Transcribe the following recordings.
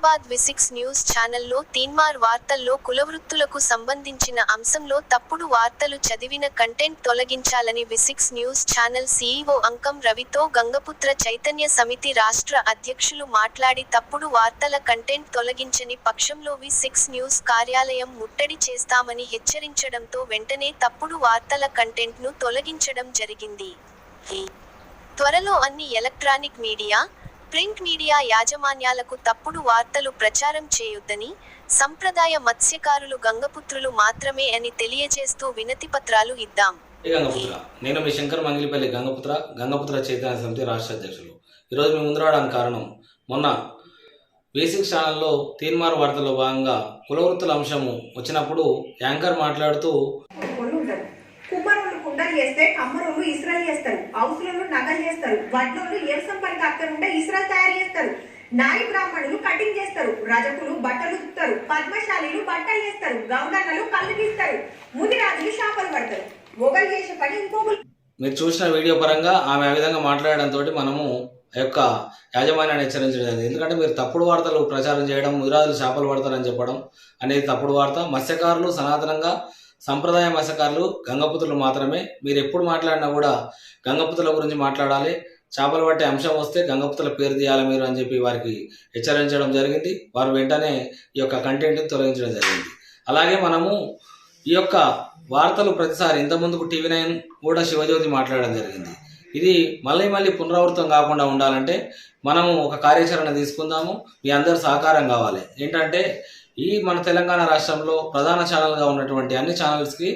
Hyderabad వి6 news ఛానల్లో తీన్మార్ వార్తల్లో కులవృత్తులకు సంబంధించిన అంశంలో తప్పుడు వార్తలు చదివిన కంటెంట్ తొలగించాలని వి6 న్యూస్ ఛానల్ సీఈఓ అంకం రవితో గంగపుత్ర చైతన్య సమితి రాష్ట్ర అధ్యక్షులు మాట్లాడి తప్పుడు వార్తల కంటెంట్ తొలగించని పక్షంలో వి6 న్యూస్ కార్యాలయం ముట్టడి చేస్తామని హెచ్చరించడంతో వెంటనే తప్పుడు వార్తల కంటెంట్ను తొలగించడం జరిగింది. త్వరలో అన్ని ఎలక్ట్రానిక్ మీడియా, ప్రింట్ మీడియా యాజమాన్యాలకు తప్పుడు వార్తలు ప్రచారం చేయొద్దని, సంప్రదాయ మత్స్యకారులు గంగపుత్రులు మాత్రమే అని తెలియజేస్తూ వినతిపత్రాలు ఇద్దాం. నేను మీ శంకర్ మంగిలిపల్లి గంగపుత్ర చైతన్య సమితి రాష్ట్ర అధ్యక్షులు. ఈరోజు మీ ముందు రావడానికి కారణం, మొన్న వి6 ఛానల్లో తీన్మార్ వార్తల్లో భాగంగా కులవృత్తుల అంశము వచ్చినప్పుడు యాంకర్ మాట్లాడుతూ కుమ్మరోళ్ళు కుండలు చేస్తే కమ్మరోళ్ళు ఇస్రాయల్ చేస్తారు, హౌస్లలో నగలు చేస్తారు, వడ్లోళ్ళు వ్యవసాయం పనికి అక్కడ ఉంటే ఇస్రాయల్ తయారు చేస్తారు, నాయి బ్రాహ్మణులు కటింగ్ చేస్తారు, రజకులు బట్టలు ఉత్తారు, పద్మశాలీలు బట్టలు చేస్తారు, గౌడన్నలు కళ్ళు తీస్తారు, ముదిరాజులు చేపలు పడతారు. ఒకరు చేసే పని ఇంకొకరు. మీరు చూసిన వీడియో పరంగా ఆమె ఆ విధంగా మాట్లాడడంతో మనము యొక్క యాజమాన్యాన్ని హెచ్చరించడం జరిగింది. ఎందుకంటే మీరు తప్పుడు వార్తలు ప్రచారం చేయడం, ముదిరాజులు చేపలు పడతారని చెప్పడం అనేది తప్పుడు వార్త. మత్స్యకారులు సనాతనంగా సంప్రదాయ మత్స్యకారులు గంగపుత్రులు మాత్రమే. మీరు ఎప్పుడు మాట్లాడినా కూడా గంగపుత్రుల గురించి మాట్లాడాలి. చేపలు పట్టే అంశం వస్తే గంగపుత్రుల పేరు తీయాలి మీరు అని చెప్పి వారికి హెచ్చరించడం జరిగింది. వారు వెంటనే ఈ యొక్క కంటెంట్ని తొలగించడం జరిగింది. అలాగే మనము ఈ యొక్క వార్తలు ప్రతిసారి ఇంతకుముందుకు టీవీ9 కూడా శివజ్యోతి మాట్లాడడం జరిగింది. ఇది మళ్ళీ పునరావృతం కాకుండా ఉండాలంటే మనము ఒక కార్యాచరణ తీసుకుందాము. మీ అందరు సహకారం కావాలి. ఏంటంటే ఈ మన తెలంగాణ రాష్ట్రంలో ప్రధాన ఛానల్గా ఉన్నటువంటి అన్ని ఛానల్స్కి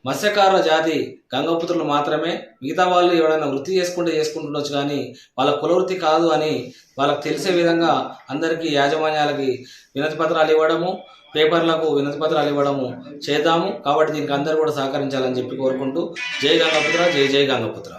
మత్స్యకారుల జాతి గంగపుత్రులు మాత్రమే. మిగతా వాళ్ళు ఎవరైనా వృత్తి చేసుకుంటుండొచ్చు, కానీ వాళ్ళ కులవృత్తి కాదు అని వాళ్ళకి తెలిసే విధంగా అందరికీ యాజమాన్యాలకి వినతి పత్రాలు ఇవ్వడము, పేపర్లకు వినతి పత్రాలు ఇవ్వడము చేద్దాము. కాబట్టి దీనికి అందరూ కూడా సహకరించాలని చెప్పి కోరుకుంటూ, జై గంగపుత్ర, జై జై గంగపుత్ర.